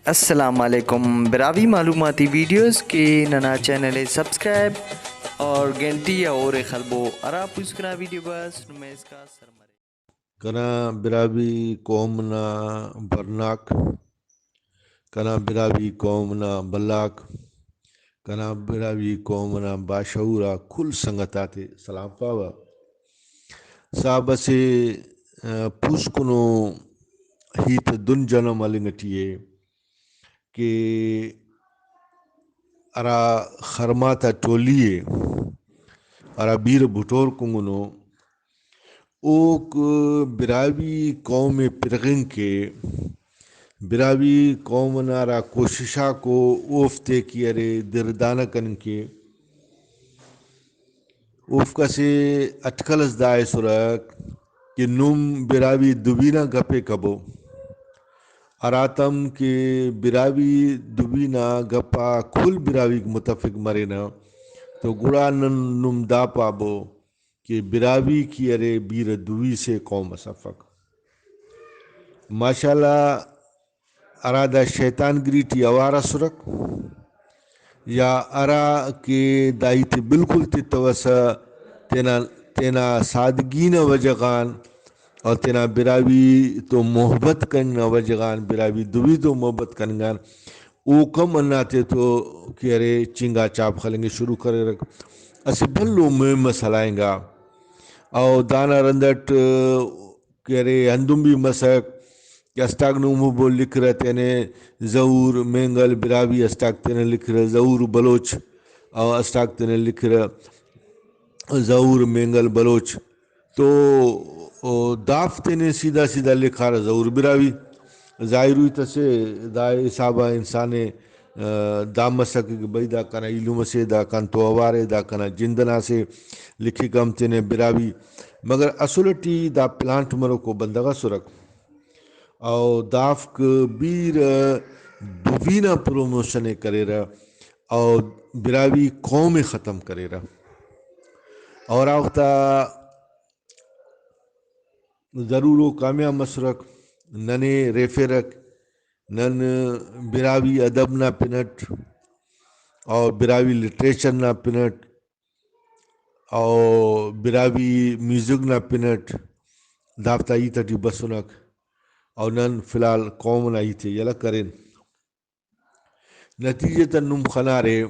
السلام علیکم براوی معلوماتی ویڈیوز کے ننا چینل سبسکرائب اور گھنٹی اور خلبو ارا پوسکنا ویڈیو بس نمیز کا سرمرے کنا براوی قومنا برناک کنا براوی قومنا بلاک کنا براوی قومنا باشعورا کل سنگتاتے سلام پاوا صاحب سے پوسکنو ہیت دن جنم علنگٹیے کہ ارا خرماتا ٹولیے ارا بیر بھٹور کنگنو اوک براوی قوم پرغن کے براوی قوم نارا کوششا کو اوفتے کی ارے دردانہ کن کے اوفکا سے اٹکلس دائے سرک کہ نم براوی دوبینہ گپے کبو اراتم کے براوی دوبینہ گپا کھل براوی متفق مرینا تو گڑا نم دا پابو کہ براوی کی ارے بیر دوی سے قوم صفق ماشاءاللہ ارادہ شیطان گریٹی اوارا سرک یا ارا کے دائیت بالکل تی توسا تینا سادگین وجغان اور تینا براوی تو محبت کنگا وجغان براوی دوی تو محبت کنگان او کم اناتے تو کہ ارے چنگا چاپ خلنگے شروع کرے رکھ اسے بھلو مہم مسلائیں گا او دانا رندٹ کہ ارے ہندم بھی مسک کہ استاگ نومو بول لکھ رہا تینے زور مینگل براوی استاگ تینے لکھ رہا زور بلوچ او استاگ تینے لکھ رہا زور مینگل بلوچ تو دافتے نے سیدھا سیدھا لکھا رہا زور براوی ظاہر ہوئی تسے دا حسابہ انسانے دا مسک بھئی دا کنا علم سے دا کن تو اوارے دا کنا جندنا سے لکھی کم تینے براوی مگر اصولٹی دا پلانٹ مرو کو بندگا سرک او دافک بیر دوینہ پروموشن کرے رہا او براوی قوم ختم کرے رہا اور آوختا ضرورو کامیاب مسرک ننے ریفرک نن براوی ادب نا پنٹ اور براوی لٹریچر نا پنٹ اور براوی میوزک نا پنٹ دافتا ای تٹی بسنک اور نن فلال قوم نا ای تے یلا کریں نتیجہ تا نم خنارے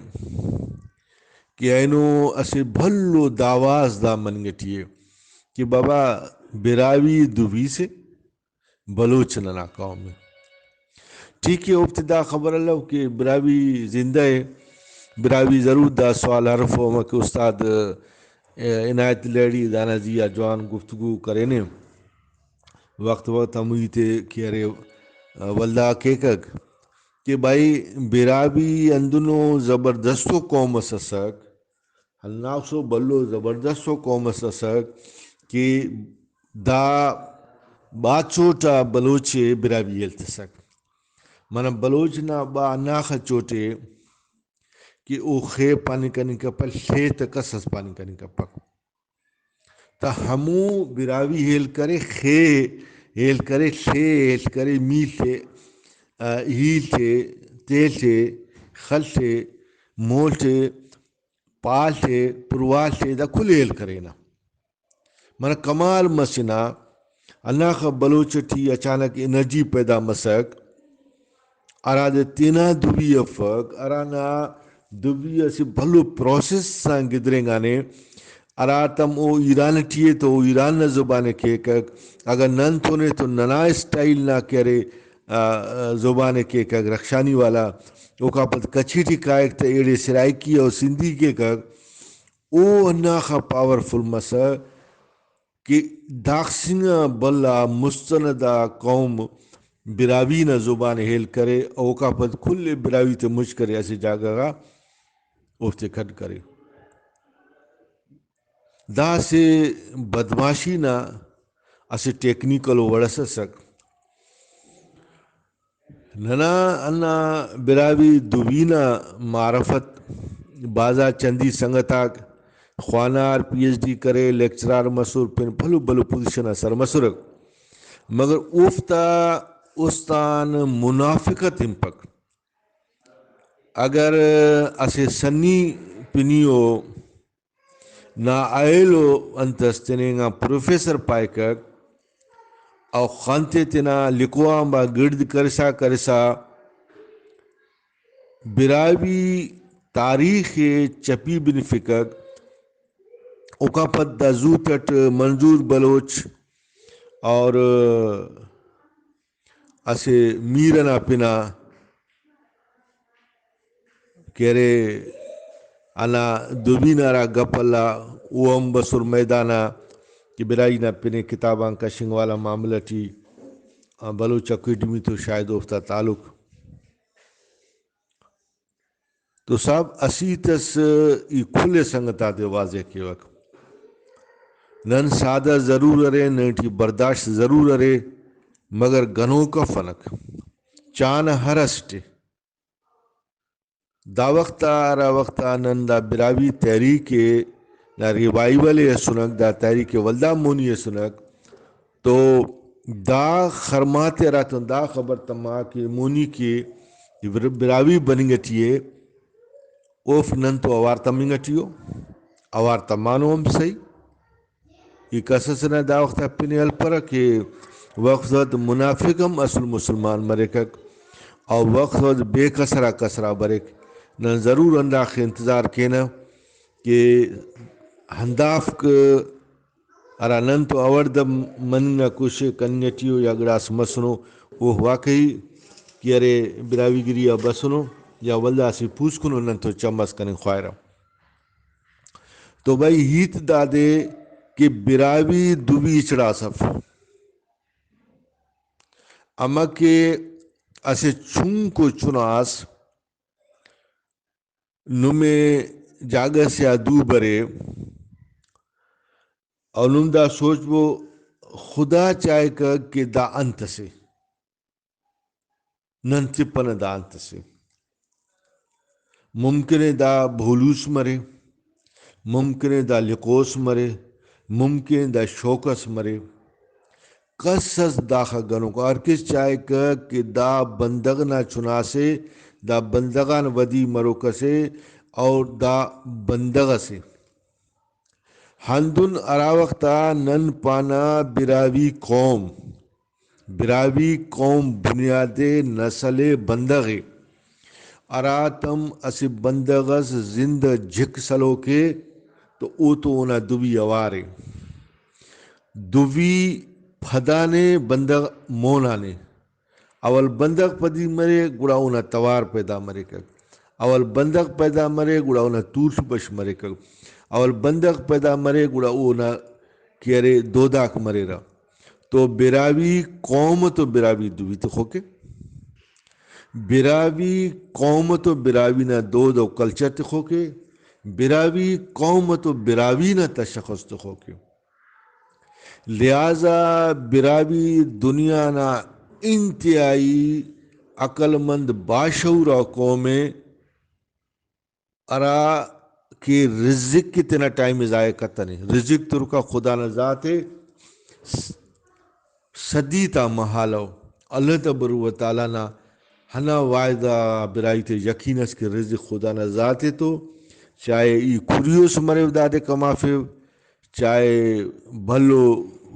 کہ اینو اسے بھلو داواز دا منگٹیے کہ بابا براوی دوی سے بلوچ ننا قوم میں ٹھیک ہے ابتدا خبر اللہ کہ براوی زندہ ہے براوی ضرور دا سوال حرف ہو کہ استاد عنایت لیڈی دانا زیا جوان گفتگو کرینے وقت ہموی تے کہ ارے واللہ کیکک کہ بھائی براوی اندنو زبردستو قوم سسک ہلناکسو بلو زبردستو قوم سسک کہ دا باچوٹا بلوچے براوی التسک من بلوچ نا با ناخ چوٹے کہ او خے پانی کنی کپل خے تکسس پانی کنی کپک تا ہمو براوی ہیل کرے خے ہیل کرے خے ہیل کرے میل تے ہیل تے تیل تے خل تے مول تے پال تے پروال تے دا کل ہیل کرے نا من کمال مسنا اناخ بلوچ ٹی اچانک انرجی پیدا مسک اراد تینا دوبی افق ارانا دوبی اسی بھلو پروسیس سان گدریں گانے اراتم او ایران ٹیے تو ایران نا زبان کیکک اگر نن تونے تو ننا اسٹائل نا کرے زبان کیکک رخشانی والا او کا پت کچھی ٹی کائک تا ایڑے سرائکی اور سندھی کیکک او اناخا پاورفل مسا کہ داخسنگا بلا مستندہ قوم براوی نا زبان ہیل کرے او کا پت کل براوی تے مجھ کرے ایسے جاگا گا اوفتے کھٹ کرے دا سے بدماشی نا اسے ٹیکنیکل وڑس سک ننا انا براوی دوینا معرفت بازا چندی سنگتاک خوانار پی ایچ ڈی کرے لیکچرار مسور پن بھلو بھلو پوزیشن اثر مسورک مگر اوفتا استان منافقت امپک اگر اسے سنی پنیو نا آئلو انتستنگا پروفیسر پائکک او خانتے تنا لکوان با گرد کرسا براوی تاریخ چپی بن فکک اوکا پت دا زوتٹ منظور بلوچ اور اسے میرنا پنا کہرے انا دوبینا را گپلا اوم بسر میدانا کہ برائی نا پنے کتاباں کا شنگ والا معاملہ ٹی بلوچ اکیڈمی تو شاید افتا تعلق تو صاحب اسیتس ای کھلے سنگتا دے واضح کے وقت نن سادہ ضرور ارے ننٹی برداشت ضرور ارے مگر گنوں کا فنک چان ہر اسٹے دا وقتا را وقتا نن دا براوی تحریک نا ریوائیول سنک دا تحریک ولدہ مونی سنک تو دا خرمات راتن دا خبر تما کہ مونی کی براوی بننگٹیے اوف نن تو اوارتا منگٹیو اوارتا مانو ہم صحیح یہ قصصنا دا وقتا پینی الپرا کہ وقت منافقم اصل مسلمان مرکک اور وقت بے کسرا برک نہ ضرور انداخ انتظار کینا کہ ہنداف ارا نن تو اورد من کش کنیٹیو یا گڑاس مسنو وہ واقعی کہ ارے براوی گری یا بسنو یا ولدہ سی پوس کنو نن تو چمس کنن خواہرہ تو بھائی ہیت دادے کہ براوی دوبی چڑا صف اما کہ اسے چون کو چناس نمے جاگہ سے ادو برے اور نم دا سوچ وہ خدا چاہے کہ دا انت سے نن چپن دا انت سے ممکن دا بھولوس مرے ممکن دا لکوس مرے ممکن دا شوکس مرے قصص داخا گنوں کو اور کس چاہے کہ دا بندغ نہ چناسے دا بندغان ودی مرو کسے اور دا بندغ سے ہندن ارا وقتا نن پانا براوی قوم بنیاد نسل بندغ اراتم اس بندغس زند جھک سلو کے تو او تو اونا دوی اوارے دوی پھدانے بندغ مونانے اول بندغ پدی مرے گڑا اونا توار پیدا مرے کر اول بندغ پیدا مرے گڑا اونا تورس بش مرے کر اول بندغ پیدا مرے گڑا اونا کیرے دوداک مرے را تو براوی قوم تو براوی دوی تو خوکے براوی قوم تو براوی نا دود و کلچر تو خوکے براوی قوم تو براوی نا تشخص تو خوکے لہذا براوی دنیا نا انتہائی عقل مند باشعور قومیں ارا کہ رزق کتنا ٹائم ضائع کرتا نہیں رزق تو رکا خدا نا ذات ہے صدی تا محالو اللہ تبارک و تعالی نا ہنا وعدہ برائی تے یقینس کہ رزق خدا نا ذات ہے تو چاہے ای کوریوس مرے دادے کمافے چاہے بھلو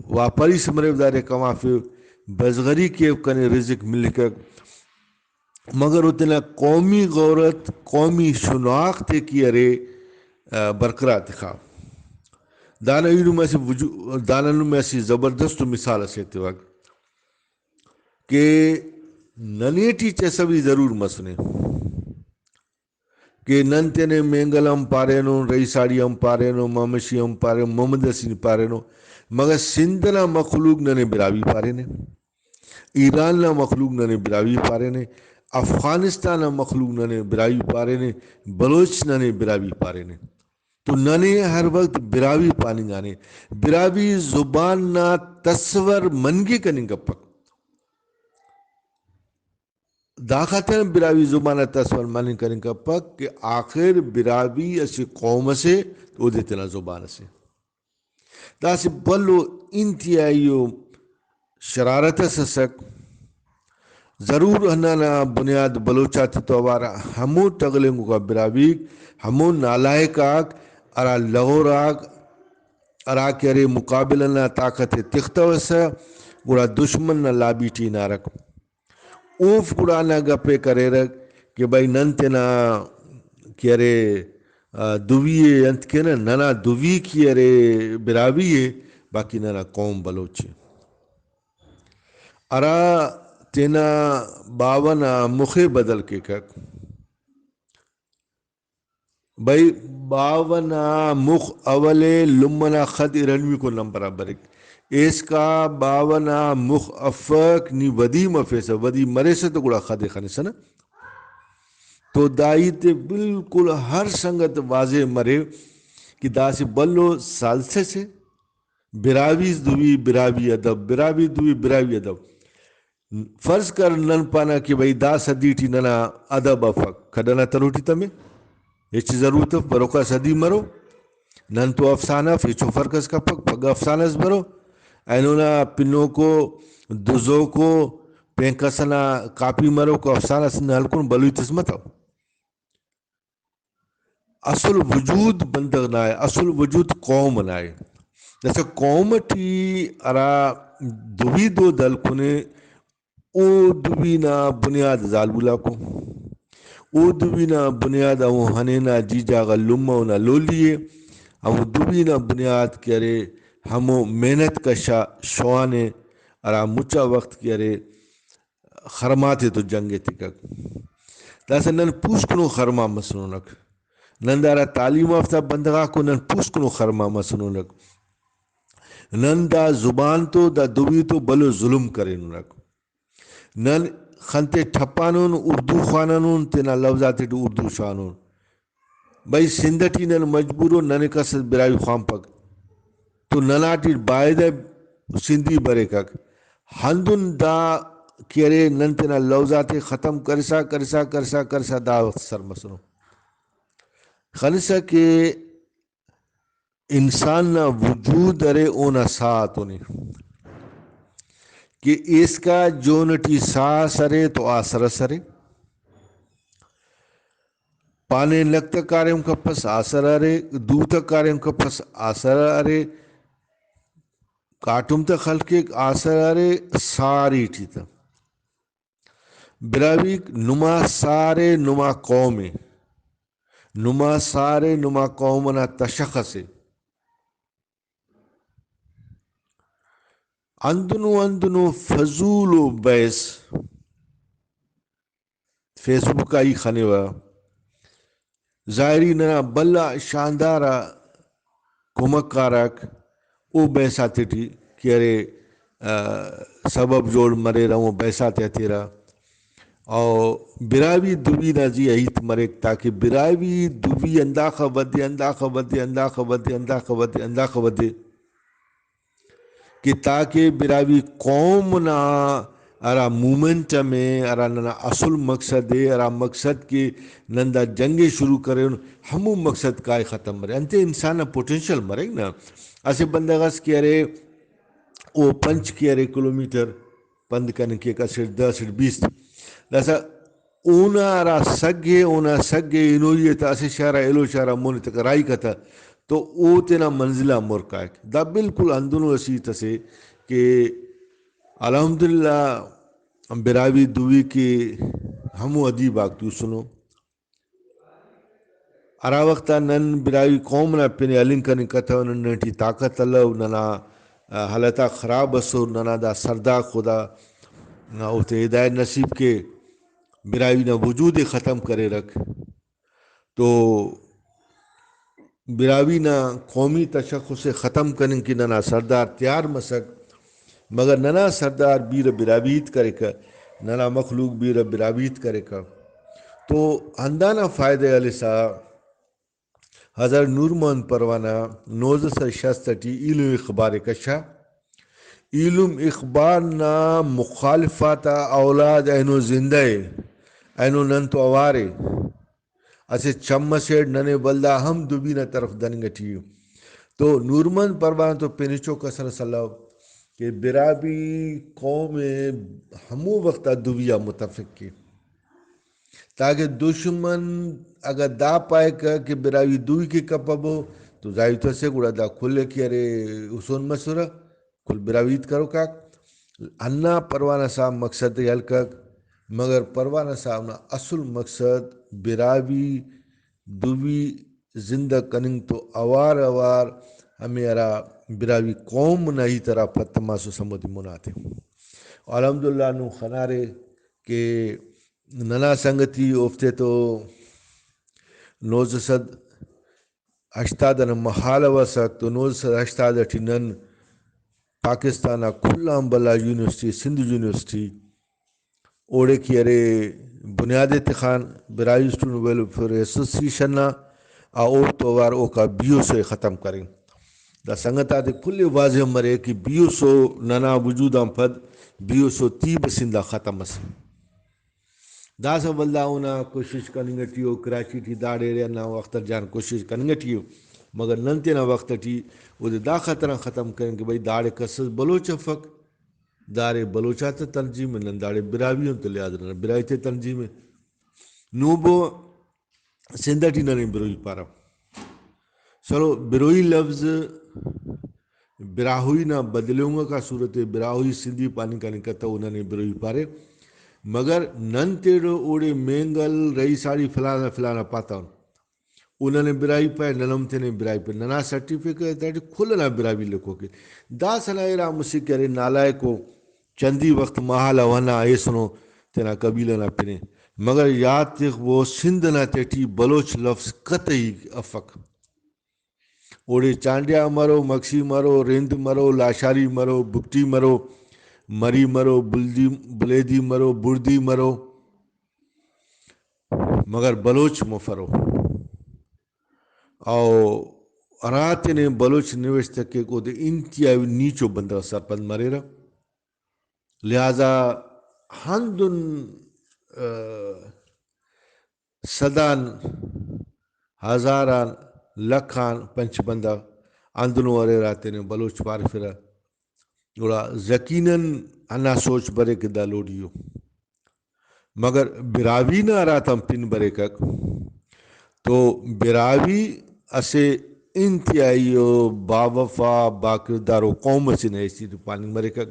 واپری سے مرے دادے کمافے بزغری کے کنے رزق ملک مگر اتنا قومی غورت قومی شناخت کی ارے برقرار تخا دانا میں ایسی زبردست مثال سے وقت کہ ننیٹی چسوی ضرور مسنے کہ ننتے نے مینگل ہم پارے نو رئیساڑی ہم پارے نو مامشی ہم پارے نو محمد حسین پارے نو مگر سندھنا مخلوق ننے براوی پارے نے ایران نا مخلوق ننے براوی پارے نے افغانستان نا مخلوق ننے براوی پارے نے بلوچ ننے براوی پارے نے تو ننے ہر وقت براوی پانی گانے براوی زبان نا تصور منگی کنی گپک داخاتن براوی زبان نا تصور منگی کنی گپک کہ آخر براوی اسی قوم سے او دیتنا زبان سے دا سی بلو انتہائی شرارت سسک ضرور ہنانا بنیاد بلوچات تو آوارا ہمو ٹگلنگو کا براویک ہمو نالائق آگ ارا لغور آگ ارا کرے مقابلنا طاقت تختوسا گڑا دشمن نہ لابیٹی نہ رکھ اوف گڑا نہ گپے کرے رکھ کہ بھائی ننتنا کیرے دویے انت کے ننا دوی کی ارے براویے باقی ننا قوم بلوچے ارا تینا باونا مخے بدل کے کک بھائی باونا مخ اولے لمنا خد ارنوی کو نم برابر اس کا باونا مخ افق نی ودی مفیسا ودی مرے سے تو گڑا خد خانسا نا تو دائی تے بالکل ہر سنگت واضح مرے کہ دا سے بلو سالسے سے براویز دوی براوی ادب براوی دوی براوی ادب فرض کر نن پانا کہ بھئی دا صدیٹی ننا ادب افق کھڑنا تروٹی تمہیں ایچ ضرورت بروکا صدی مرو نن تو افسانہ فیچو فرکس کا پک پگ افسانس برو اینونا پنو کو دزو کو پینکسنا کاپی مرو کو افسانہ سن ہلکن بلوی تسمت ہو اصل وجود بندگ نائے اصل وجود قوم نائے جیسے قوم ٹی ارا دوی دو دل کنے او دوی نا بنیاد زالبولا کو او دوی نا بنیاد او ہنینا جی جاگا لمہ نا لولیے او دوی نا بنیاد کرے ہمو محنت کشا شوانے ارا مچا وقت کرے خرماتے تو جنگے تکک داسا نن پوس کنو خرما مسنونک نن دارا تعلیم یافتہ بندگا کو نن پوس کنو خرما مسنونک نن دا زبان تو دا دوی تو بلو ظلم کرنونک نن خنتے ٹھپانون اردو خوانانون تینا لفظاتی تو اردو شانون بھائی سندھٹی نن مجبورو نن کسل برائی خوان پک تو نناٹی باید سندھی برے کک ہندن دا کیرے نن تینا لفظاتی ختم کرسا دا وقت سر مسنو خلصہ کہ انسان نا وجود ارے اونا ساتھ ہونی کہ اس کا جونٹی ساس ارے تو آسر سرے پانے لگتا کاریم کا پس آسر ارے دوتا کاریم کا پس آسر ارے کاٹم تا خلقے آسر ارے ساری ٹھیتا براوی نما سارے نما قومے نما سارے نما قومنا تشخصے اندنو فضول و بیس فیس بک آئی خانے وا ظاہری ننا بلا شاندارا کمک کارک او بیساتے تھی کہ ارے سبب جوڑ مرے رہا بیساتے تیرا اور براوی دوی نازی ایت مرک تاکہ براوی دوی انداخہ ودے کہ تاکہ براوی قوم نا ارا مومنٹ میں ارا ننا اصل مقصد ہے ارا مقصد کی نندا جنگیں شروع کرے ہمو مقصد کائے ختم مرے انتے انسان پوٹنشل مرے نا اسے بندگاس کی ارے او 5 کلومیٹر پند کرنے کے کا 10-20 لسا اونا سگے انویے تا اسے شہرہ ایلو شہرہ مونی تک رائی کتا تو او تینا منزلہ مرکا ہے دا بالکل اندنو اسی تسے کہ الحمدللہ براوی دوی کی ہمو عدیب آگتو سنو ارا وقتا نن براوی قوم نا پینی علن کرنے کتا نن ننٹی طاقت اللہ ننا حالتا خراب اسو ننا دا سردا خدا او تے ہدایت نصیب کے براوی نا وجود ختم کرے رکھ تو براوی نا قومی تشخص سے ختم کرنے کی ننا سردار تیار مسک مگر ننا سردار بیر براویت کرے کا ننا مخلوق بیر براویت کرے کا تو اندانا فائدہ علی صاحب حضرت نور محمد پروانہ 1966 علم اخبار کشا علم اخبار نا مخالفات اولاد اینو زندہ اینو نن تو اوارے اسے چمسے ننے بلدہ ہم دوبی نا طرف دنگٹی تو نور محمد پروانہ تو پینچو کسر صلاح کہ برابی قوم ہمو وقت دویا متفق کی تاکہ دشمن اگر دا پائے کہ براوی دوی کی کپب ہو تو ظاہر تو سے گوڑا دا کھلے کی ارے حسون مسورہ کل براویت کرو کاک انا پروانہ صاحب مقصد یل کک مگر پروانہ صاحب نا اصل مقصد براوی دوی زندہ کننگ تو اوار اوار ہمیں ارا براوی قوم نہ ہی طرح فتما سو سمودی مناتے الحمدللہ نو خنارے کہ ننا سنگتی افتے تو 1980 محال وسک تو 1980 نن پاکستان کھلا بلا یونیورسٹی سندھ یونیورسٹی اوڑے کی ارے بنیاد خان برائی اسٹوڈنٹ ویلفیئر ایسوسیشن نا اور تو وار او کا بیو سے ختم کریں دا سنگتا دے کھلے واضح مرے کہ بیو سو ننا وجوداں پد بیو سو تیب سندہ ختم اس دا سا واللہ اونا کوشش کنگٹیو کراچی ٹی داڑے ریا نا وقت جان کوشش کنگٹیو مگر ننتے نا وقت ٹی وہ دا خطرہ ختم کریں کہ بھئی داڑے کسس بلوچ فک داڑے بلوچات تنظیم ہے نن داڑے براویوں تو لیاد رہنا برائی تے تنظیم ہے نوبو سندہ ٹی ننے بروئی پارا چلو بروئی لفظ براہوئی نا بدلوں گا کا صورت براہوئی سندھی پانی کا نکتا انہوں نے بروئی پارے مگر نن تیڑو اوڑے مینگل رئی ساڑی فلانا فلانا پاتا انہوں نے برائی پائے ننم تے نے برائی پائے ننا سرٹیفکیٹ تاڑی کھلنا برائی لکھو کے دا سنائے را مسی کرے نالائے کو چندی وقت محال ونا ایسنو تینا قبیلہ نا پنے مگر یاد تک وہ سندھ نا تیٹی بلوچ لفظ قطعی افق اوڑے چانڈیا مرو مکسی مرو رند مرو لاشاری مرو بکٹی مرو مری مرو بلیدی مرو بردی مرو مگر بلوچ مفرو او رات نے بلوچ نوشت کہ کو دے انتہائی نیچو بندہ سرپند مرے رہا لہذا ہندن صدان ہزاران لکھان پنچ بندہ اندنو ورے راتے نے بلوچ پار پھرا گوڑا یقیناً انا سوچ برے کہ دا لوڈیو مگر براوی نہ راتم پن برے کک تو براوی اسے انتہائی باوفا باکردار و قوم سے نیسی تو پانی مرے کک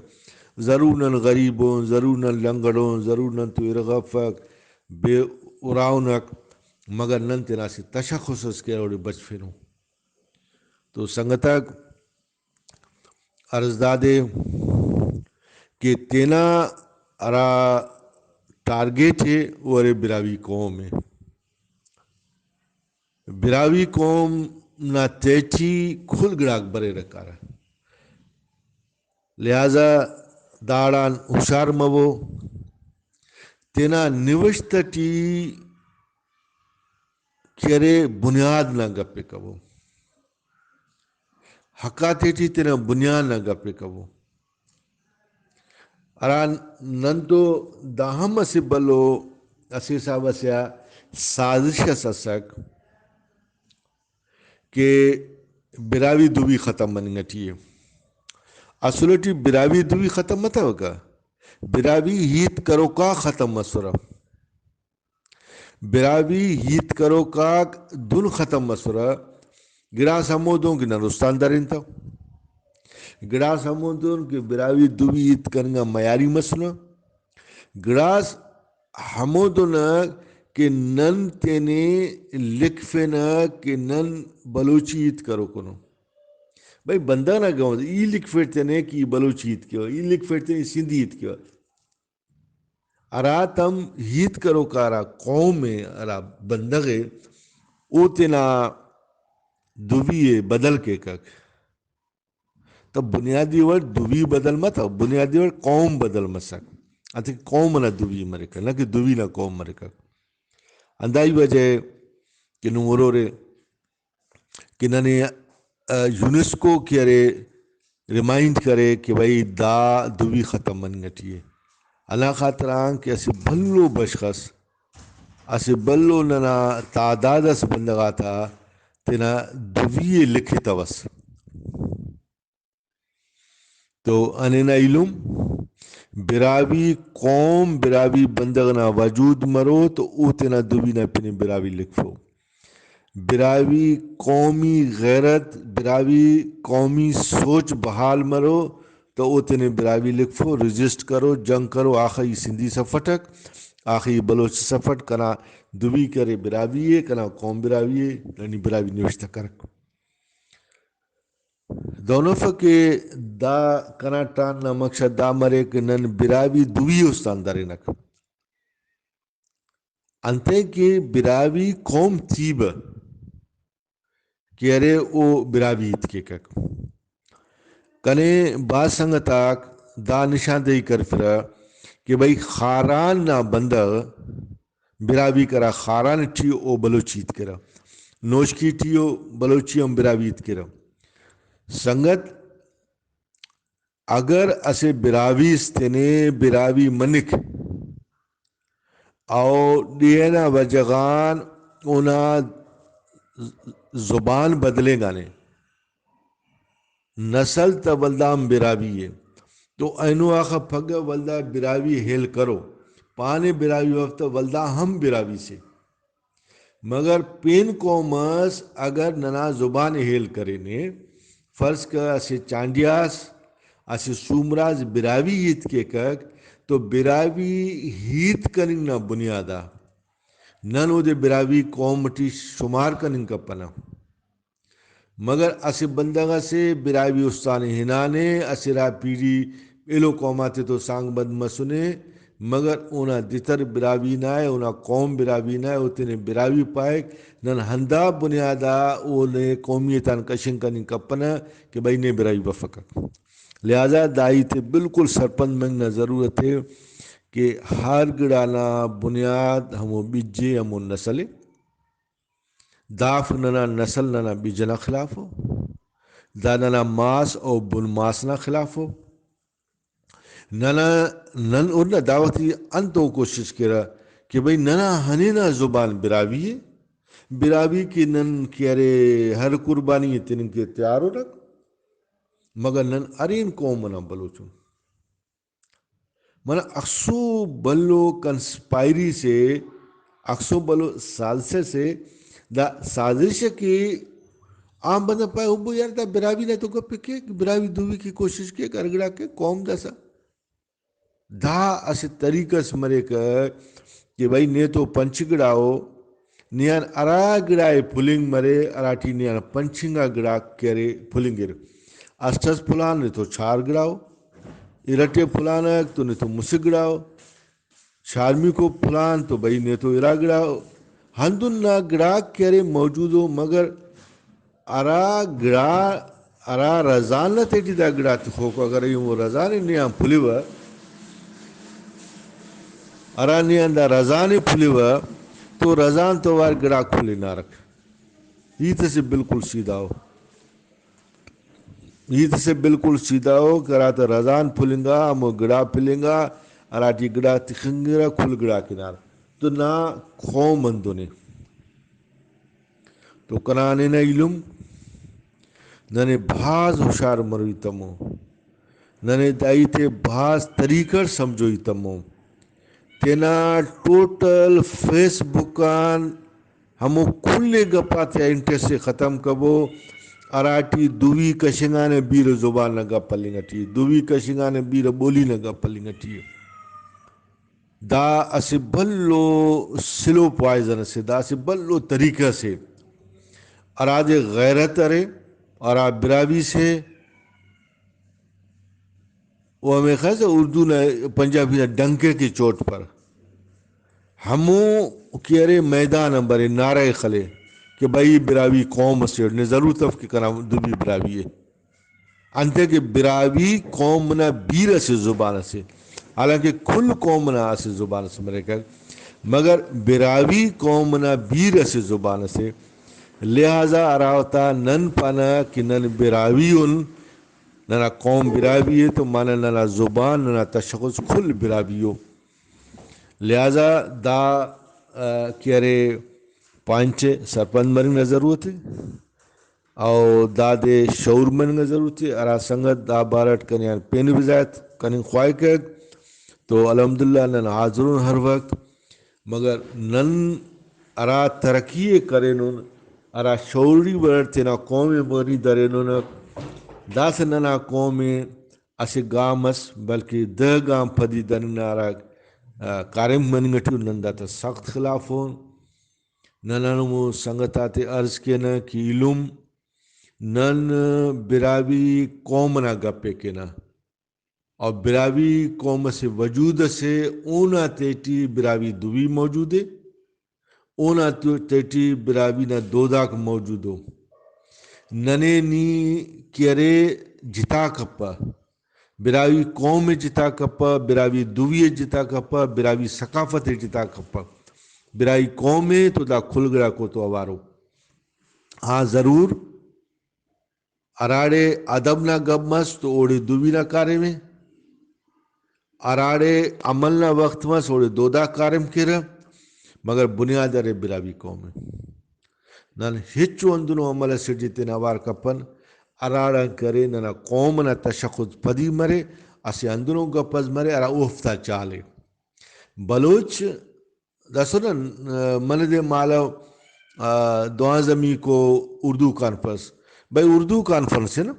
ضرور نن غریبوں ضرور نن لنگڑوں ضرور نن تو ارغفک بے اراؤنک مگر نن تینا سے تشخص کے اور بچ پھروں تو سنگتک عرض دادے کہ تینا ارا ٹارگیٹ ہے وہ ارے براوی قوم ہے براوی قوم نا تیچی کھل گڑاک برے رکھا رہا لہذا داڑان ہوشار مو تینا نوشت ٹی کرے بنیاد نہ گپے کبو حقاتے ٹی تینا بنیاد نہ گپے کبو اران نن تو داہم سے بلو اسی صاحب سیا سازش سسک کہ براوی دوی ختم منگٹی ہے اصولٹی براوی دوی ختم مت ہوگا براوی ہیت کرو کا ختم مسورہ براوی ہیت کرو کا دن ختم مسورہ گڑا سمودوں کی نرستان دارین تھا گڑا سمودوں کی براوی دوی ہیت کرنگا میاری مسئلہ گڑاس ہمودوں کہ نن تینے لکھفینا کہ نن بلوچی ہیت کرو کنو بھائی بندہ نہ گاؤں ای لکھ پھرتے نے کہ بلوچ ہیت کیوں ای لکھ پھرتے سندھی ہیت کیوں ارا تم ہیت کرو کارا قوم میں ارا بندگے او تینا دوی بدل کے کک تب بنیادی ورد دوی بدل مت بنیادی ورد قوم بدل مسک انتے قوم نہ دوی مرکا نہ کہ دوی نہ قوم مرکا اندائی وجہ کہ نورو رے کہ ننے یونیسکو کی ارے ریمائنڈ کرے کہ بھائی دا دوی ختم من گٹیے اللہ خاطر آن کہ اسی بھلو بشخص اسی بھلو ننا تعداد اس بندگا تھا تینا دوی لکھی توس تو انینا علم براوی قوم براوی بندگنا وجود مرو تو اوتنا دوبینا پنی براوی لکھو براوی قومی غیرت براوی قومی سوچ بحال مرو تو اوتنے براوی لکھو رجسٹ کرو جنگ کرو آخری سندھی سفٹک آخری بلوچ سفٹ کنا دوبی کرے براوی ہے کنا قوم براوی ہے یعنی براوی نوشتہ کرک دونوں فکے دا کنا ٹان نا مقصد دا مرے کہ نن براوی دوی استان دارے نک انتے کہ براوی قوم تیب کہ ارے او براوی اتکے کک کنے با سنگتاک دا نشان دہی کر فرا کہ بھئی خاران نا بندہ براوی کرا خاران ٹھیو او بلوچیت کرا نوشکی ٹھیو بلوچی ہم براویت کرا سنگت اگر اسے براوی استنے براوی منک او دینا وجغان اونا زبان بدلے گانے نسل تا ولدام براوی ہے تو اینو آخا پھگا ولدہ براوی ہیل کرو پانے براوی وقت ولدہ ہم براوی سے مگر پین کومس اگر ننا زبان ہیل کرنے فرض کا اسے چانڈیاس اسے سومراز براوی ہیت کے کک تو براوی ہیت کننگ نا بنیادا ننو دے براوی قومٹی شمار کننگ کا پنا مگر اسے بندگا سے براوی استان ہنانے اسے را پیڑی ایلو قوماتے تو سانگ بد مسنے مگر اونا دیتر براوی نائے اونا قوم براوی نائے اوتنے براوی پائے نن ہندا بنیادا اونے قومیتان کشن کنن کپنا کہ بھئی نے براوی بفکا لہذا دائی تے بالکل سرپند منگنا ضرورت ہے کہ ہر گڑانا بنیاد ہمو بیجے ہمو نسلے داف ننا نسل ننا بیجنا خلاف ہو دا ننا ماس او بن ماس نا خلاف ہو ننا نن اور دعوتی انتو کوشش کرا کہ بھئی ننا ہنینا زبان براوی ہے براوی کی نن کیارے ہر قربانی تنن کے تیار ہو رکھ مگر نن ارین قوم منا بلوچوں منا اکسو بلو کنسپائری سے اکسو بلو سالسے سے دا سازش کی عام بندہ پائے ہو یار دا براوی نے تو گپ کے براوی دوی کی کوشش کے کرگڑا کے قوم دا سا دا اسے طریقہ سمرے کر کہ بھئی نے تو پنچ گڑاؤ نیان ارا گڑائے پھلنگ مرے اراٹی نیان پنچنگا گڑا کرے پھلنگر اسٹس پھلان نے تو چھار گڑاؤ ارٹے پھلان ہے تو نے تو مسک گڑاؤ شارمی کو پھلان تو بھئی نے تو ارا گڑاؤ ہندن نا گڑا کرے موجود ہو مگر ارا گڑا ارا رزان نہ تیٹی دا گڑا تخوکو اگر وہ رزان نیان پھلیوا ارا نیان دا رزان پھلیوا تو رزان تو وار گڑا کھولے نہ رکھ یہ سے بالکل سیدھا ہو یہ سے بالکل سیدھا ہو کرا تو رزان پھلنگا ہمو گڑا پھلنگا اراٹی گڑا تخنگرا کھل گڑا کنار تو نہ قوم مندو نے تو کنانے نا علم ننے بھاز ہوشار مروی تمو ننے دائی تے بھاز طریقہ سمجھوئی تمو تینا ٹوٹل فیس بکان ہمو کھلے گپاتے انٹرس سے ختم کبو اراٹی دوی کشنگانے بیر زبان نگا پلنگا ٹی دوی کشنگانے بیر بولی نگا پلنگا ٹی دا اسے بلو سلو پوائزن سے دا اسے بلو طریقہ سے اراد غیرت ارے اور آپ براوی سے وہ ہمیں خیال سے اردو نے پنجابی نے ڈنکے کی چوٹ پر ہموں کیرے میدان برے نعرہ خلے کہ بھائی براوی قوم سے نے ضرور تفکر کرنا دوبی براوی ہے انتے کہ براوی قوم نا بیر سے زبان سے حالانکہ کل قوم نا سے زبان سے مرے کر مگر براوی قوم نا بیر سے زبان سے لہذا اراوتا نن پانا کہ نن براوی ان ننا قوم براوی ہے تو مانا ننا زبان ننا تشخص کھل براوی ہو لہذا دا کیارے پانچے سرپند مرنگ ضرورت ہے او دادے شعور من ضرورت ہے ارا سنگت دا بارٹ کنیان پین بزایت کنن خواہ کر تو الحمدللہ نن حاضرون ہر وقت مگر نن ارا ترقی کرنن ارا شعوری ورد تینا قوم مری درنن دا سے ننا قوم اسے گامس بلکہ دہ گام پدی دن ارا کارم من گٹو نن دا سخت خلاف ہون ننمو سنگتات عرض کے نا کہ علم نن براوی قوم نہ گپے کے نا اور براوی قوم سے وجود سے اونا تیٹی براوی دوی موجود ہے اونا تیٹی براوی نہ دوداک موجود ہو ننے نی کیرے جتا کپا براوی قوم جتا کپا براوی دوی جتا کپا براوی ثقافت جتا کپا برائی قوم تو دا کھل گرا کو تو اوارو ہاں ضرور اراڑے ادب نہ گب مس تو اوڑے دوی نہ کارے میں اراڑے عمل نہ وقت مس اوڑے دودا کارم کرا مگر بنیاد ارے براوی قوم نن ہچو اندنو عمل سے جتے نوار کپن اراڑا کرے ننا قوم نہ تشخص پدی مرے اسے اندنو گپز مرے ارا اوفتا چالے بلوچ دسنا من دے مالا دعا زمی کو اردو کانفرنس بھائی اردو کانفرنس ہے نا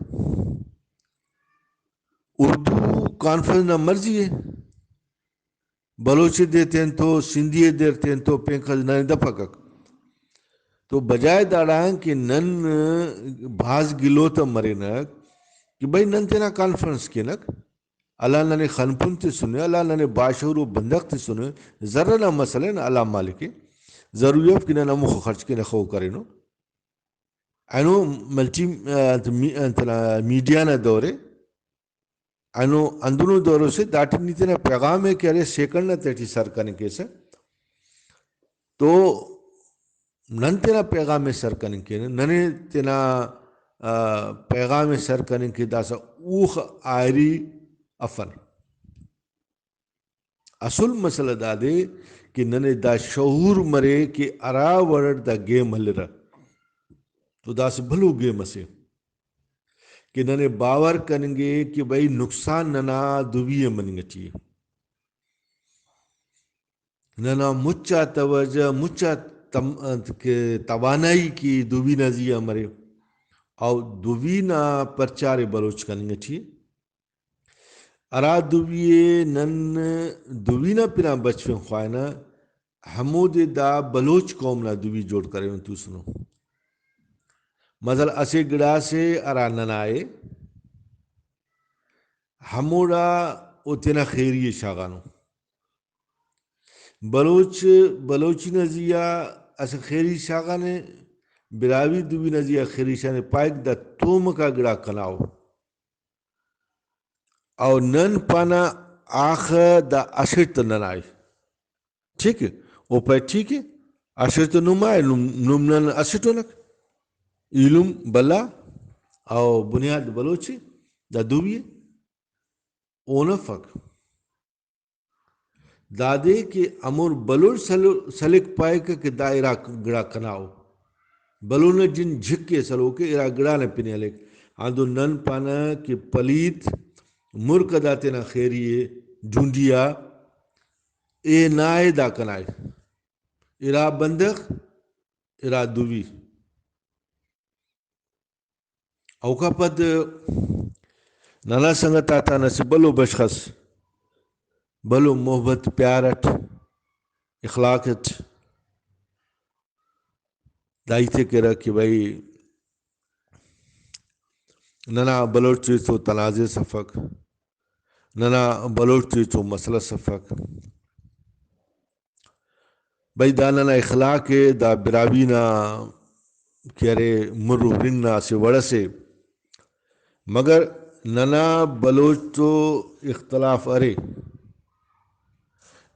اردو کانفرنس نہ مرضی ہے بلوچی دیتے ہیں تو سندھی دیتے ہیں تو پینکھل نن دپکک تو بجائے داڑان کہ نن بھاز گلو تا مرے نک کہ بھائی نن تینا کانفرنس کے نک اللہ ننے خنپن تے سنے اللہ ننے باشور و بندق تے سنے ذرہ نہ مسئلہ نا اللہ مالکی ضروری ہے کہ نن مخ خرچ کے نخو کرے نو اینو ملٹی میڈیا نہ دورے اینو اندونو دورو سے داٹی نیتے نا پیغام ہے کہ ارے سیکنڈ نہ تیٹی سر کرنے کے سے تو نن تینا پیغام سر کرنے کے ننے تینا پیغام سر کرنے کے دا سا اوخ آئری افن اصل مسئلہ دا دے کہ ننے دا شعور مرے کہ ارا ورد دا گیم حل رہا تو دا سے بھلو گیم اسے کہ ننے باور کرنگے کہ بھئی نقصان ننا دویہ منگا چاہیے ننا مچا توجہ مچا توانائی کی دوی نزیہ مرے اور دوی نا پرچار بلوچ کرنگا چاہیے ارا دوی نن دوی نا پینا بچفن خواہنا حمود دا بلوچ قوم نا دوی جوڑ کرے ان تو سنو مثلا اسے گڑا سے ارا ننائے ہموڑا اتنا خیری شاغانو بلوچی نزیہ اسے خیری شاغانے براوی دوی نزیہ خیری شانے پائک دا توم کا گڑا کناو اور نن پانا آخ دا اشرت ننائے ٹھیک ہے وہ پہ ٹھیک ہے اشرت نمائے نم نن اشرتو نک علم بلا او بنیاد بلوچی دا دوی اونفق دادے کہ امور بلوچ سلک پائے کہ دائرہ گڑا کناو بلونا جن جھکے سلو کے ارا گڑا نہ پینے لے آندو نن پانا کہ پلیت مرک داتے نا خیریے جھنڈیا اے نائے دا کنائے ارا بندق ارا دوی اوکا پد نانا سنگت آتا نسی بلو بشخص بلو محبت پیارت اخلاقت دائیتے کرا کہ بھائی ننا بلوچ تو تنازع صفق ننا بلوچ تو مسئلہ صفق بھائی دا ننا اخلاق دا براوینا کہرے مرو رنگنا سے وڑا سے مگر ننا بلوچ تو اختلاف ارے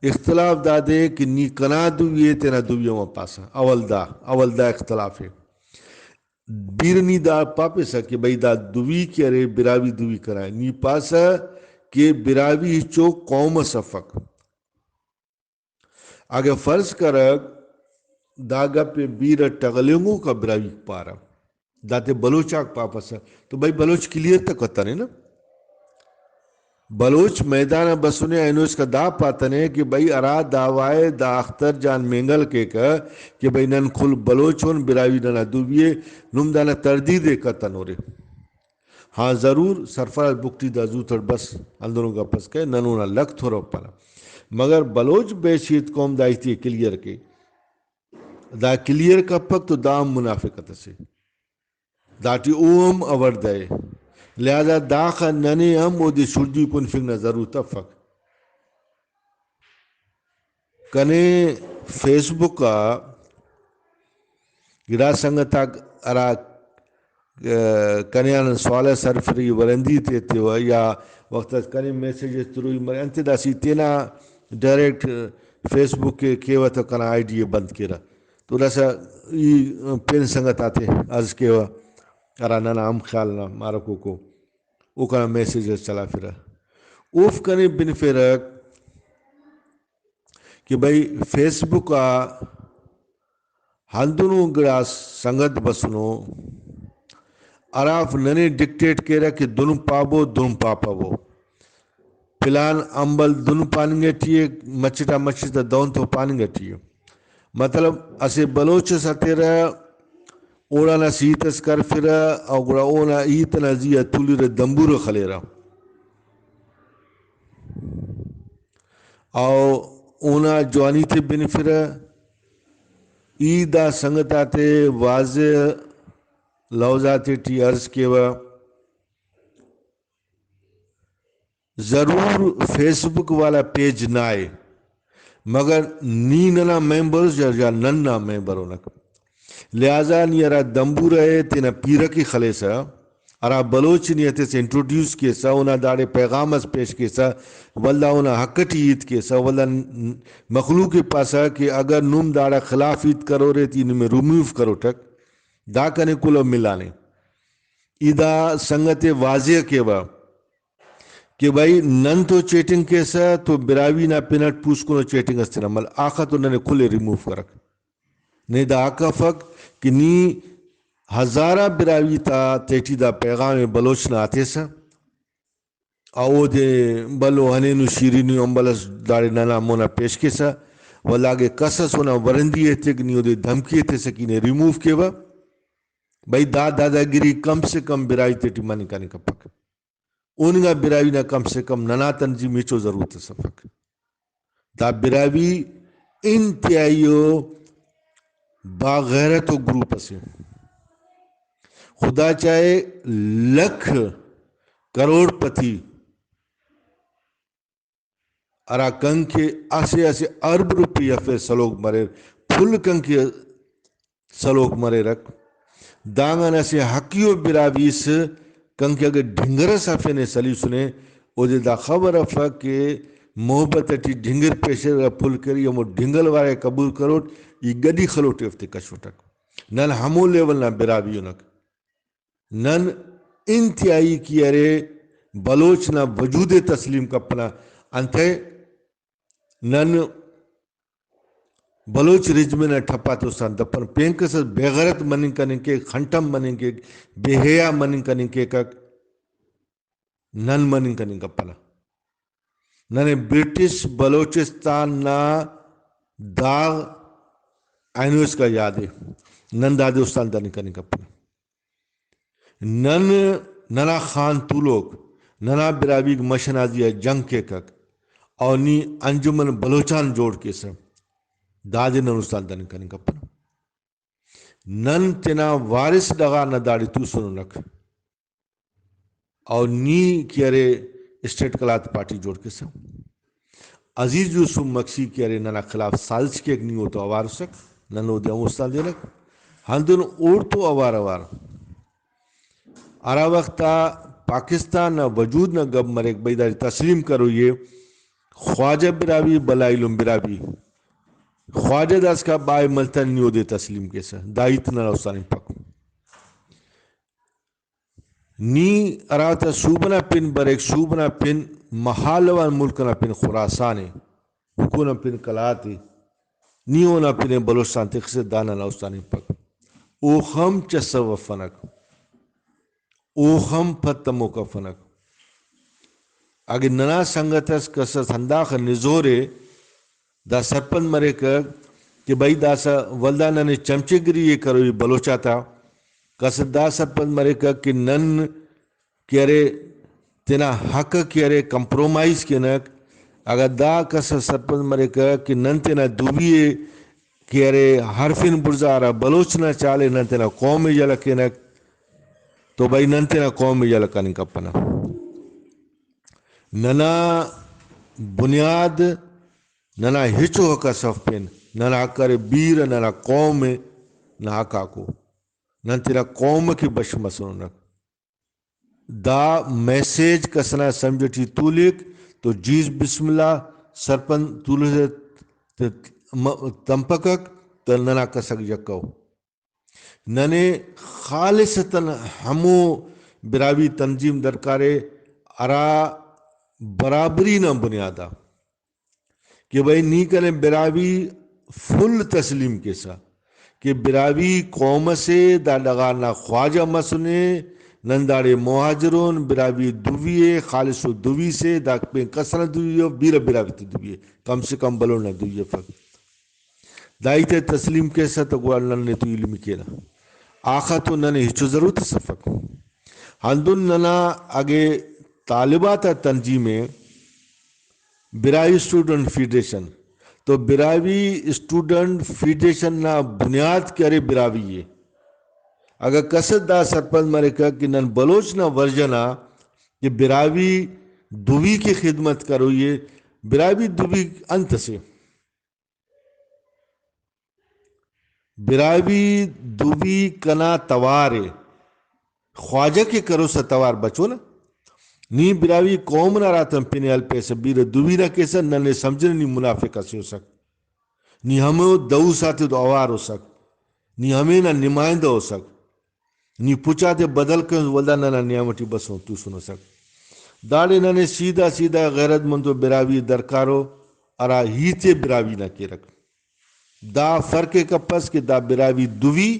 اختلاف دا دے کہ نی کنا دویے تینا دویوں پاسا اول دا اختلاف ہے بیرنی دا پاپے سا کہ بھئی دا دوی کے ارے براوی دوی کرائے نی پاسا کہ براوی چو قوم صفق اگر فرض کرک داگا پہ بیر ٹغلنگوں کا براوی پارا داتے بلوچاک پاپس تو بھائی بلوچ کلیئر تک ہوتا نہیں نا بلوچ میدان بسنے اینو اس کا دا پاتنے کہ بھائی ارا داوائے دا اختر جان مینگل کے کہ بھائی نن کھل بلوچون براوی ننا دوبیے نم دانا تردید کتا نورے ہاں ضرور سرفراز بکتی دا زوتر بس اندروں کا پس کے ننونا لگ تھورو پانا مگر بلوچ بیشیت قوم دائیتی کلیئر کے دا کلیئر کپک تو دام منافقت سے داٹی اوم اور دائے لہذا داخا ننے ہم وہ دی شردی کن فکر ضرور تفق کنے فیس بک کا گرا سنگتا ارا کنیان سوال سرفری ورندی تیتے ہوا یا وقت کنے میسیجز تروی مر انت دا سی تینا ڈائریکٹ فیس بک کے کیوا تو کنا آئی ڈی بند کرا تو رسا پین سنگت آتے از کیوا ارا نانا ہم خیال نا مارکو کو او کنا میسیجز چلا پھرا اوف کنے بن فرق کہ بھائی فیس بک کا ہندنو گڑا سنگت بسنو عراف ننے ڈکٹیٹ کہہ رہا کہ دن پابو دن پاپا وہ پلان امبل دن پانگے ٹیے مچھتا مچھتا دون تو پانگے ٹیے مطلب اسے بلوچ ساتے رہا اوڑا نا سیتس کر پھرا او گڑا اونا ایتنا زیا تولی رہ دمبور خلے رہا او اونا جوانی تے بن پھرا ایدہ سنگتا تے واضح لوزاتی ٹی عرض کیوا ضرور فیس بک والا پیج نائے مگر نی ننا ممبرز یا ننا ممبر ہونک لہذا نی ارا دمبو رہے تینا پیرا کی خلیسا ارا بلوچ نیتے سے انٹروڈیوس کیسا اونا داڑے پیغام از پیش کیسا واللہ اونا حقٹی عید کیسا واللہ مخلوق کے پاسا کہ اگر نم داڑا خلاف عید کرو رہے تین میں ریموو کرو ٹک دا کنے کلو ملانے ایدہ سنگت واضح کیوا کہ بھائی نن تو چیٹنگ کیسا تو براوی نا پینٹ پوس کنو چیٹنگ استنا مل آخا تو ننے کھلے ریموو کرک نہیں دا آقا فک کہ نی ہزارہ براوی تا تیٹی دا پیغام بلوچ نا آتے سا او دے بلو ہنینو شیرینی امبلس داڑے نانا مونا پیش کیسا ولاگے قصص ہونا ورندی ایتے کنیو دے دھمکی ایتے سکینے ریموو کیوا بھائی دادا گیری کم سے کم برائی تیٹی مانی کانی کپک اونگا براوی نا کم سے کم ننا تنظیمی چو ضرورت سفک دا براوی انتہائیو باغیرت و گروپ سے خدا چاہے لکھ کروڑ پتی ارا کنگ کے آسے آسے ارب روپیہ پھر سلوک مرے پھل کنگ کے سلوک مرے رکھ دانگانا سے حقیو براویس کنگ کے اگر ڈھنگر صافے نے سلی سنے او دے دا خبر افا کہ محبت اٹی ڈھنگر پیشے را پھل کری ہمو ڈھنگل وارے قبول کرو یہ گڑی خلوٹے افتے کشوٹک نن ہمو لیول نا براویو نک نن انتہائی کی ارے بلوچ نا وجود تسلیم کپنا انتے نن بلوچ رجمن ٹھپا تو سان دپن پینکس بےغیرت مننگ کنن کے خنٹم مننگ کے بے حیا مننگ کنن کے کک نن مننگ کنن کپنا نن برٹش بلوچستان نا داغ اینو اس کا یاد ہے نن دادے استان دانی کنن کپنا نن ننا خان طولوک ننا براوی مشنازی جنگ کے کک اور نی انجمن بلوچان جوڑ کے سب دادے نن استان دانی کنن کپنا نن تینا وارث ڈغا نہ داڑی تو سنو نک اور نی کیارے اسٹیٹ کلات پارٹی جوڑ کے سب عزیز یوسف مکسی کیارے ننا خلاف سازش کے ایک نہیں ہوتا اوار سک ننو دے استان دے لک ہندن اور تو اوار ارا وقتا پاکستان نہ وجود نہ گب مرے بیداری تسلیم کرو یہ خواجہ براوی بلائلم براوی خواجہ داس کا بائے ملتن نیو دے تسلیم کیسا دائیت نہ روستانی پک نی اراتا صوبنا پن بریک صوبنا پن محالوان ملکنا پن خراسانے حکونا پن کلاتے نیونا پن بلوچستان تخصیت دانا روستانی پک اوخم چسو فنک اوخم پتمو کا فنک اگر ننا سنگتس کسس ہنداخ نزورے دا سرپن مرے کہ بھائی دا سا ولدا ننے چمچے گری یہ کرو یہ بلوچا تھا کس دا سرپن مرے کہ نن کیرے تینا حق کیرے کمپرومائز کینک اگر دا کس سرپن مرے کہ نن تینا دوبیے کیرے حرفین برزارا بلوچ نہ چالے نن تینا قوم جل کینک تو بھائی نن تینا قوم جل کنی کپنا ننا بنیاد ننا ہچو کا صف پین ننا کر بیر ننا قوم نہ کاکو نن تیرا قوم کی بش مسنونک دا میسیج کسنا سمجھٹی تولک تو جیز بسم اللہ سرپن تولک تمپکک تو ننا کسک یکو ننے خالصتاً ہمو براوی تنظیم درکارے ارا برابری نہ بنیادا کہ بھائی نی کریں براوی فل تسلیم کے سا کہ براوی قوم سے دا لگانا خواجہ مسنے ننداڑے مہاجرون براوی دویے خالص و دوی سے دا پین کسر دویے بیر براوی تی دویے کم سے کم بلو نہ دویے فقط دائی تے تسلیم کے سا تو گوال نن نے تو علمی کینا آخا تو ننے ہچو ضرورت سفق ہندن ننا آگے طالبات تنظیمیں براوی اسٹوڈنٹ فیڈریشن تو براوی اسٹوڈنٹ فیڈریشن نا بنیاد کرے براوی ہے اگر قصد دا سرپند مرے کہ نن بلوچ نا ورجنا کہ براوی دوی کی خدمت کرو یہ براوی دوی انت سے براوی دوی کنا توارے خواجہ کے کرو سا توار بچو نا نی براوی قوم نہ راتم پینے پیسے بیر دوی نہ کیسا نہ نے سمجھنے نی منافقہ سے ہو سک نی ہمیں دو ساتھ دو اوار ہو سک نی ہمیں نہ نمائندہ ہو سک نی پوچھا تے بدل کے ولدہ نہ نیامٹی بس ہو تو سنو سک داڑے نہ نے سیدھا سیدھا غیرت مندو براوی درکارو ارا ہی تے براوی نہ کی رکھ دا فرق کپس کہ دا براوی دوی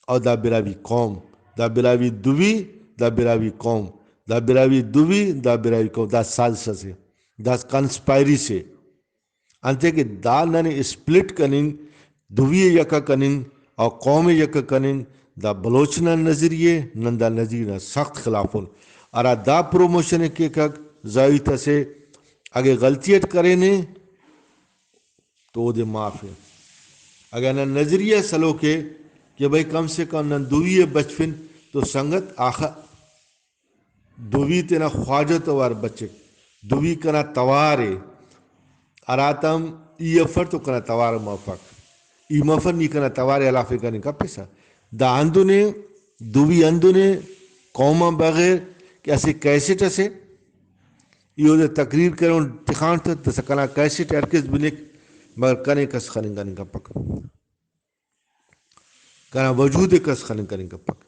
اور دا براوی قوم دا براوی دوی دا براوی قوم دا براوی دوی دا براوی قوم دا سالسہ سے دا کنسپائری سے انتے کہ دا ننے اسپلٹ کننگ دوی یکا کننگ اور قوم یکا کننگ دا بلوچنا نظریے نن دا نظریہ سخت خلافون ارا دا پروموشن کے کک زائیتا سے اگر غلطیت کرے نے تو دے معاف ہے اگر نہ نظریہ سلو کے کہ بھئی کم سے کم نن دوی بچفن تو سنگت آخر دوی تینا خواجہ توار بچے دوی کنا توارے اراتم ای افر تو کنا توار موفق ای مفر نی کنا توارے علافے کرنے کا پیسا دا اندو نے دوی اندو نے قوم بغیر کہ ایسے کیسٹ اسے یہ دے تقریر کروں تخان تھا تسا کنا کیسٹ ارکز بنک مگر کنے کس خننگانی کا پک کنا وجود کس خننگانی کا پک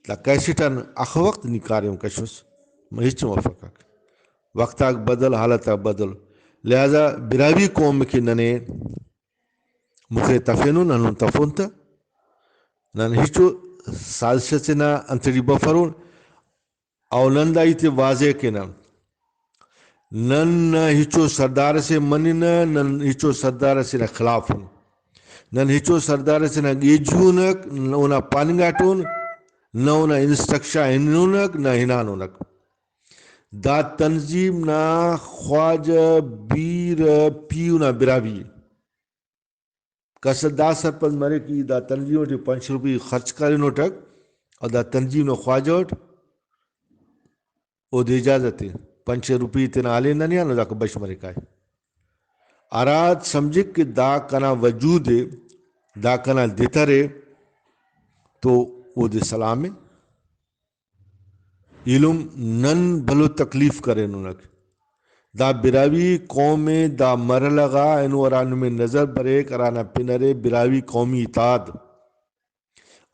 لا کیسٹان اخ وقت نکاریوں کشوس مہیچ موفقہ وقت آگ بدل حالت آگ بدل لہذا براوی قوم کی ننے مخی تفینو ننو تفون تا نن ہیچو سالشہ سے نا انتری بفرون او نندائی تے واضح کے نن نن ہیچو سردار سے منینا نن ہیچو سردار سے نا خلافون نن ہیچو سردار سے نا گیجونک نونا پانگاٹون نونا انسٹرکشا انونک نا ہنانونک دا تنظیم نا خواجہ بیر پیو نا براوی کسر دا سرپند مرے کی دا تنظیم ٹی 5 روپی خرچ کرنو ٹک اور دا تنظیم نا خواجہ او دے اجازت 5 روپی تینا آلے نہ نہیں آنو دا بش مرے کائے آرات سمجھے کہ دا کنا وجود ہے دا کنا دیتر ہے تو او دے سلام ہے علم نن بھلو تکلیف کرے نونک دا براوی قوم دا مرلغا انو ارانو میں نظر بریک ارانا پنرے براوی قومی اتحاد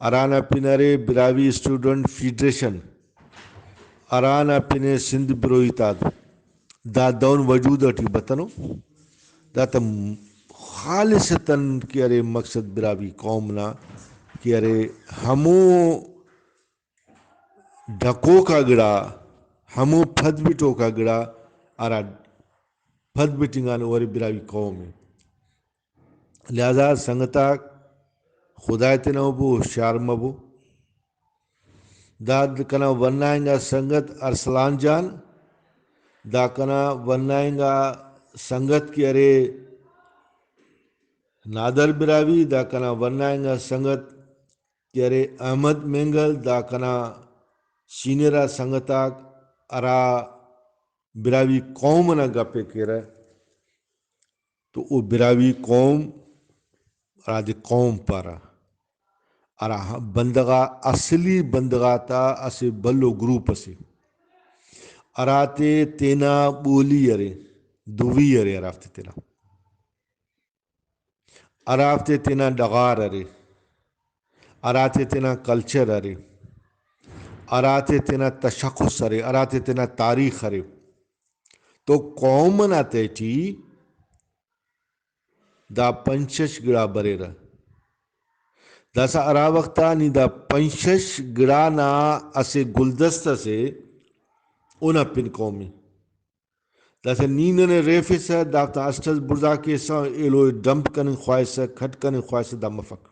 ارانا پنرے براوی اسٹوڈنٹ فیڈریشن ارانا پنے سندھ برو اتحاد دا دون وجود اٹھی بطنو دا تا خالصتاً کی ارے مقصد براوی قومنا کہ ارے ہمو ڈھکو کا گڑا ہمو پھد بٹو کا گڑا ارا پھد بٹنگان اور براوی قوم ہے. لہذا سنگتا خدا تنو بو ہوشیار مبو داد کنا ونائیں گا سنگت ارسلان جان دا کنا ونائیں گا سنگت کی ارے نادر براوی دا کنا ونائیں گا سنگت کی ارے احمد مینگل دا کنا سینیرا سنگتاک ارا براوی قوم نا گپے کیرا تو او براوی قوم ارا دی قوم پارا ارا بندگا اصلی بندگا تا اسے بلو گروپ اسے اراتے تینا بولی ارے دوی ارے ارافتے تینا ارافتے تینا ڈغار ارے اراتے تینا کلچر ارے اراتے تینا تشخص ارے اراتے تینا تاریخ ارے تو قوم نا تیٹی دا پنچش گڑا برے رہ دا سا ارا وقتا نی دا پنچش گڑا نا اسے گلدستہ سے اونا پن قومی دا سا نینن ریفی سا دا تا اسٹس برزا کے سا ایلو ڈمپ کنن خواہی کھٹ کنن خواہی دا مفق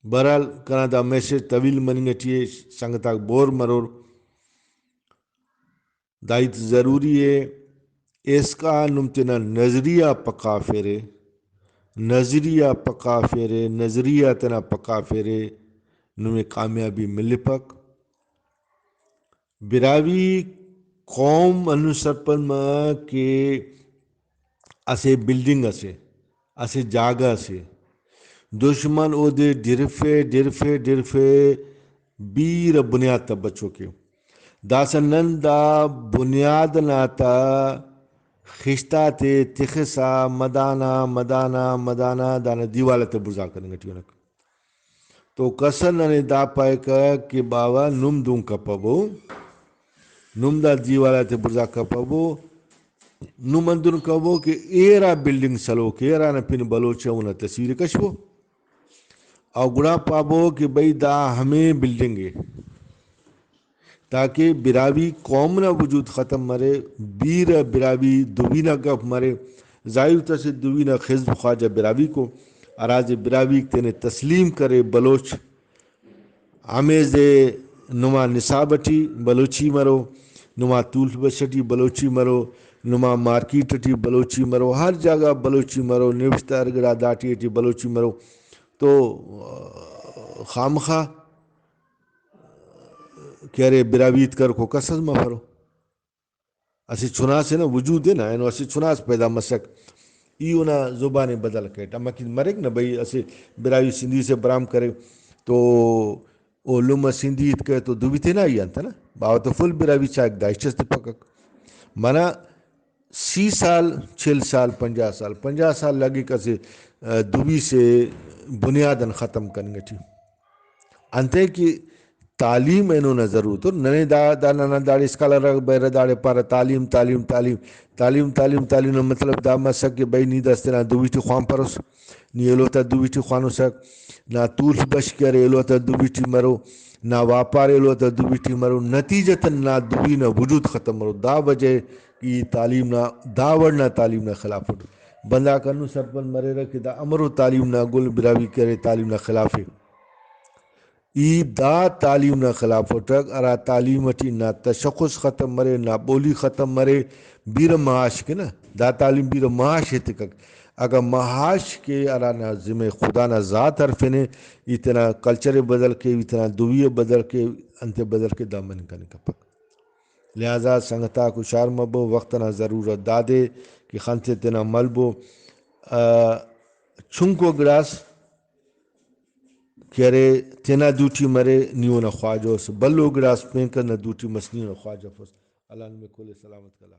برحال کنا دا میسیج طویل منگٹیے سنگتاک بور مرور دائت ضروری ہے اس کا نمتنا نظریہ پکا فیرے نظریہ پکا فیرے نظریہ تنا پکا فیرے نمیں کامیابی مل پک براوی قوم انو سرپن ماں کے اسے بلڈنگ اسے جاگہ اسے دشمن او دے ڈرفے بیر بنیاد تا بچو کے دا سنن دا بنیاد ناتا خشتا تے تخسا مدانا دانا دیوالا تا برزا کرنگا ٹیونک تو کسن ننے دا پائے کہ باوا نم دون کپبو نم دا دیوالا تا برزا کپبو نم اندون کپبو کہ ایرا بلڈنگ سلو کہ ایرا نا پین بلوچا اونا تصویر کشبو او گڑا پابو کہ بھئی دا ہمیں بلڈنگ ہے تاکہ براوی قوم نا وجود ختم مرے بیر براوی دوینا گپ مرے ظاہر تسے دوینا خزب خواجہ براوی کو اراز براوی تینے تسلیم کرے بلوچ آمیز نما نصابٹی بلوچی مرو نما طول بشٹی بلوچی مرو نما مارکیٹی بلوچی مرو ہر جگہ بلوچی مرو نوشتہ ارگڑا داٹی بلوچی مرو تو خامخواہ کہہ رہے براویت کر کو کسز مفرو اسی چناس ہے نا وجود ہے نا اینو اسی چناس پیدا مسک ایو نا زبان بدل کہتا اما کی مرک نا بھئی اسی براوی سندھی سے برام کرے تو او لما سندھیت کہے تو دوبی تھے نا ہی آنتا نا باو تو فل براوی چاک دائشتس تے پکک منا 30 سال 40 سال 50 سال لگی کسی دوبی سے بنیادن ختم کرنگا تھی انتے کی تعلیم اینو نہ ضرورت ننے دا نانا داڑی اسکالا رگ بیر داڑے پارا تعلیم مطلب دا مسک کہ بھئی نی دستے نا دویٹی خوان پروس نی ایلوتا دویٹی خوانو سک نا طول بش کر ایلوتا دویٹی مرو نا واپار ایلوتا دویٹی مرو نتیجتا نا دوینا وجود ختم مرو دا وجہ کی تعلیم نا داورنا تعلیم نا خلاف بندہ کنو سرپن مرے رکھ دا امرو تعلیم نا گل براوی کرے تعلیم نا خلاف ای دا تعلیم نا خلاف اٹھک ارا تعلیم اٹھی نا تشخص ختم مرے نا بولی ختم مرے بیر معاش کے نا دا تعلیم بیر معاش ہے تکک اگر معاش کے ارا نا ذمہ خدا نا ذات حرفنے اتنا کلچر بدل کے اتنا دویہ بدل کے انت بدل کے دامن کا نکپک لہذا سنگتا کو شار مبو وقت نا ضرورت دادے کہ خانتے تنا ملبو چھنکو گراس کہ ارے تینا دوٹی مرے نیو نا خواجہ بلو گراس پینکر نا دوٹی مسنیو نا خواجہ فس اللہ نے کل سلامت کلا